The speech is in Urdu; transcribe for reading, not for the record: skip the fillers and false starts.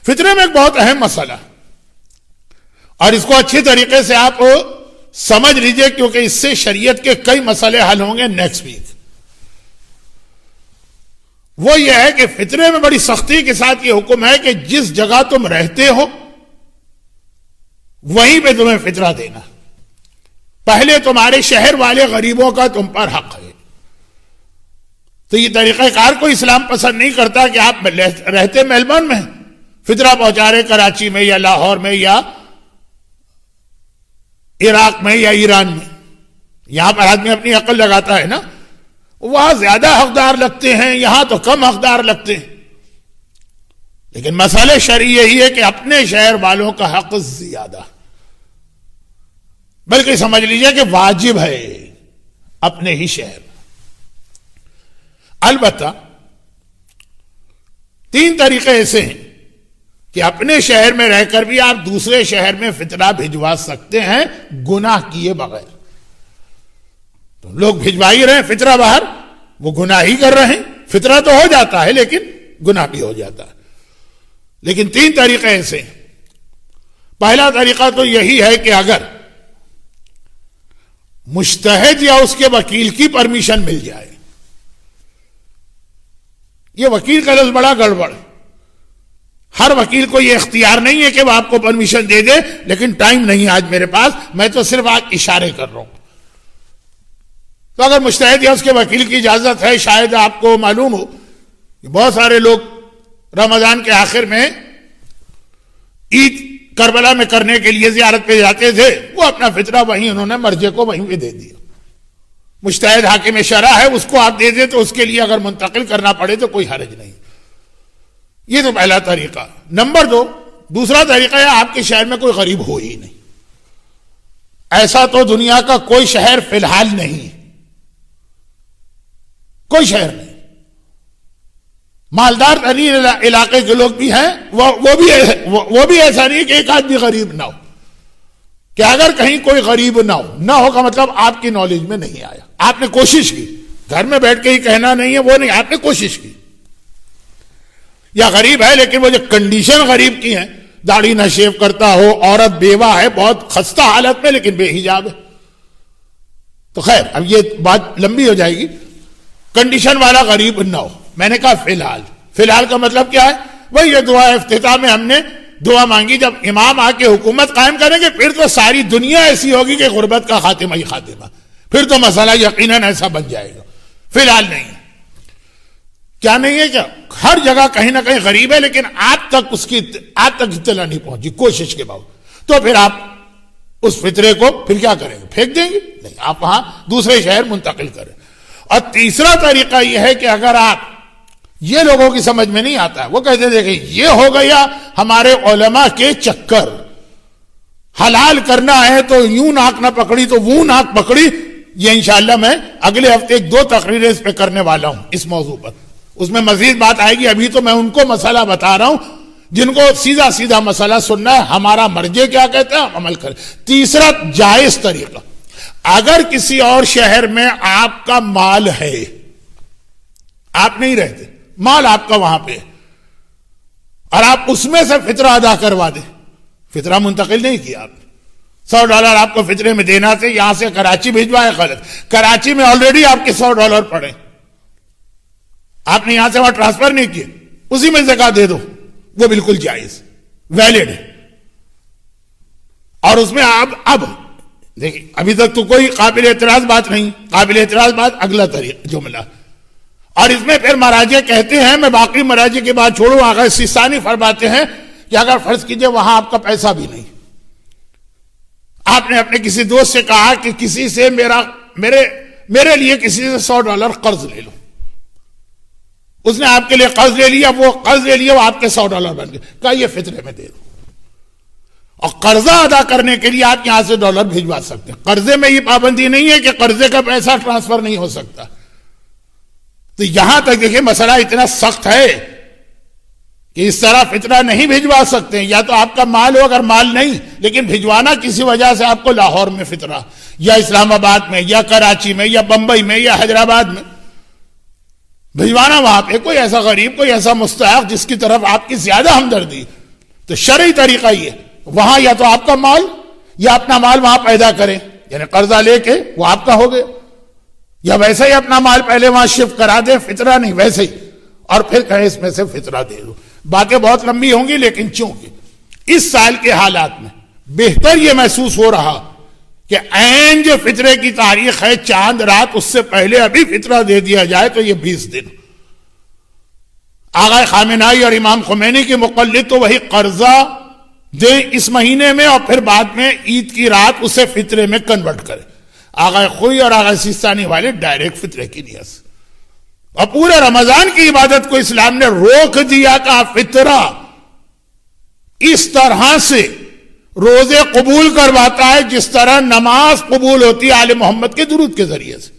فطرے میں ایک بہت اہم مسئلہ، اور اس کو اچھی طریقے سے آپ سمجھ لیجئے، کیونکہ اس سے شریعت کے کئی مسئلے حل ہوں گے نیکسٹ ویک۔ وہ یہ ہے کہ فطرے میں بڑی سختی کے ساتھ یہ حکم ہے کہ جس جگہ تم رہتے ہو وہیں پہ تمہیں فطرہ دینا، پہلے تمہارے شہر والے غریبوں کا تم پر حق ہے۔ تو یہ طریقہ کار کو اسلام پسند نہیں کرتا کہ آپ رہتے میلبورن میں فطرہ پہنچا رہے کراچی میں یا لاہور میں یا عراق میں یا ایران میں۔ یہاں پر آدمی اپنی عقل لگاتا ہے نا، وہاں زیادہ حقدار لگتے ہیں، یہاں تو کم حقدار لگتے ہیں، لیکن مسئلہ شرعی یہی ہے کہ اپنے شہر والوں کا حق زیادہ، بلکہ سمجھ لیجئے کہ واجب ہے اپنے ہی شہر۔ البتہ تین طریقے ایسے ہیں کہ اپنے شہر میں رہ کر بھی آپ دوسرے شہر میں فطرہ بھجوا سکتے ہیں گناہ کیے بغیر۔ تو لوگ بھجوا ہی رہے ہیں فطرہ باہر، وہ گناہ ہی کر رہے ہیں، فطرہ تو ہو جاتا ہے لیکن گناہ بھی ہو جاتا ہے۔ لیکن تین طریقے ایسے ہیں۔ پہلا طریقہ تو یہی ہے کہ اگر مجتہد یا اس کے وکیل کی پرمیشن مل جائے۔ یہ وکیل کا لفظ بڑا گڑبڑ ہے، ہر وکیل کو یہ اختیار نہیں ہے کہ وہ آپ کو پرمیشن دے دے، لیکن ٹائم نہیں ہے آج میرے پاس، میں تو صرف آج اشارے کر رہا ہوں۔ تو اگر مجتہد یا اس کے وکیل کی اجازت ہے، شاید آپ کو معلوم ہو کہ بہت سارے لوگ رمضان کے آخر میں عید کربلا میں کرنے کے لیے زیارت پہ جاتے تھے، وہ اپنا فطرہ وہیں انہوں نے مرجے کو وہیں پہ دے دیا۔ مجتہد حاکم شرع ہے، اس کو آپ دے دیں تو اس کے لیے اگر منتقل کرنا پڑے تو کوئی حرج نہیں۔ یہ تو پہلا طریقہ۔ نمبر دو، دوسرا طریقہ ہے آپ کے شہر میں کوئی غریب ہو ہی نہیں، ایسا تو دنیا کا کوئی شہر فی الحال نہیں، کوئی شہر نہیں۔ مالدار ترین علاقے کے لوگ بھی ہیں، وہ بھی ایسا نہیں کہ ایک آدمی غریب نہ ہو، کہ اگر کہیں کوئی غریب نہ ہو کا مطلب آپ کی نالج میں نہیں آیا، آپ نے کوشش کی، گھر میں بیٹھ کے ہی کہنا نہیں ہے وہ نہیں، آپ نے کوشش کی۔ یا غریب ہے لیکن وہ جو کنڈیشن غریب کی ہیں، داڑھی نہ شیو کرتا ہو، عورت بیوہ ہے بہت خستہ حالت میں لیکن بے حجاب ہے، تو خیر اب یہ بات لمبی ہو جائے گی۔ کنڈیشن والا غریب نہ ہو، میں نے کہا فی الحال کا مطلب کیا ہے؟ وہی یہ دعا افتتاح میں ہم نے دعا مانگی، جب امام آ کے حکومت قائم کریں گے پھر تو ساری دنیا ایسی ہوگی کہ غربت کا خاتمہ ہی خاتمہ، پھر تو مسئلہ یقیناً ایسا بن جائے گا۔ فی الحال نہیں ہے۔ کیا نہیں ہے؟ کیا ہر جگہ کہیں نہ کہیں غریب ہے لیکن آپ تک اطلاع نہیں پہنچی کوشش کے باوجود، تو پھر آپ اس فطرے کو پھر کیا کریں گے؟ پھینک دیں گے؟ نہیں، آپ وہاں دوسرے شہر منتقل کریں۔ اور تیسرا طریقہ یہ ہے کہ اگر آپ، یہ لوگوں کی سمجھ میں نہیں آتا ہے، وہ کہتے ہیں دیکھیں یہ ہو گیا ہمارے علماء کے چکر، حلال کرنا ہے تو یوں ناک نہ پکڑی تو وہ ناک پکڑی۔ یہ انشاءاللہ میں اگلے ہفتے 2 تقریریں اس پہ کرنے والا ہوں اس موضوع پر، اس میں مزید بات آئے گی۔ ابھی تو میں ان کو مسئلہ بتا رہا ہوں جن کو سیدھا مسئلہ سننا ہے، ہمارا مرجع کیا کہتا ہے ہم عمل کریں۔ تیسرا جائز طریقہ، اگر کسی اور شہر میں آپ کا مال ہے، آپ نہیں رہتے، مال آپ کا وہاں پہ، اور آپ اس میں سے فطرہ ادا کروا دیں، فطرہ منتقل نہیں کیا آپ نے، $100 آپ کو فطرے میں دینا تھے، یہاں سے کراچی بھیجوائے، غلط، کراچی میں آلریڈی آپ کے $100 پڑے، آپ نے یہاں سے وہاں ٹرانسفر نہیں کیے، اسی میں زکوٰۃ دے دو، وہ بالکل جائز ویلڈ ہے۔ اور اس میں آپ اب دیکھیں ابھی تک تو کوئی قابل اعتراض بات نہیں، قابل اعتراض بات اگلا جملہ، اور اس میں پھر مراجع کہتے ہیں، میں باقی مراجع کی بات چھوڑوں، آغا سیستانی فرماتے ہیں کہ اگر فرض کیجئے وہاں آپ کا پیسہ بھی نہیں، آپ نے اپنے کسی دوست سے کہا کہ کسی سے میرے لیے کسی سے $100 قرض لے لو، اس نے آپ کے لیے قرض لے لیا، وہ آپ کے $100 بن گئے، کہا یہ فطرے میں دے دو، اور قرضہ ادا کرنے کے لیے آپ یہاں سے ڈالر بھیجوا سکتے ہیں۔ قرضے میں یہ پابندی نہیں ہے کہ قرضے کا پیسہ ٹرانسفر نہیں ہو سکتا۔ تو یہاں تک دیکھیں مسئلہ اتنا سخت ہے کہ اس طرح فطرہ نہیں بھجوا سکتے ہیں، یا تو آپ کا مال ہو، اگر مال نہیں لیکن بھجوانا کسی وجہ سے آپ کو لاہور میں فطرہ، یا اسلام آباد میں، یا کراچی میں، یا بمبئی میں، یا حیدرآباد میں بھجوانا، وہاں پہ کوئی ایسا غریب، کوئی ایسا مستحق جس کی طرف آپ کی زیادہ ہمدردی، تو شرعی طریقہ یہ وہاں یا تو آپ کا مال یا اپنا مال وہاں پیدا کریں، یعنی قرضہ لے کے وہ آپ کا ہو گیا، یا ویسے ہی اپنا مال پہلے وہاں شفٹ کرا دیں، فطرہ نہیں ویسے ہی، اور پھر کہیں اس میں سے فطرہ دے دو۔ باتیں بہت لمبی ہوں گی، لیکن چونکہ اس سال کے حالات میں بہتر یہ محسوس ہو رہا کہ عین جو فطرے کی تاریخ ہے چاند رات، اس سے پہلے ابھی فطرہ دے دیا جائے تو یہ 20 دن۔ آغا خامنائی اور امام خمینی کے مقلد تو وہی قرضہ دیں اس مہینے میں اور پھر بعد میں عید کی رات اسے فطرے میں کنورٹ کرے۔ آغا خوئی اور آغا سیستانی والے ڈائریکٹ فطرے کی نیت سے، اور پورے رمضان کی عبادت کو اسلام نے روک دیا کہ فطرہ اس طرح سے روزے قبول کرواتا ہے جس طرح نماز قبول ہوتی ہے آل محمد کے درود کے ذریعے سے۔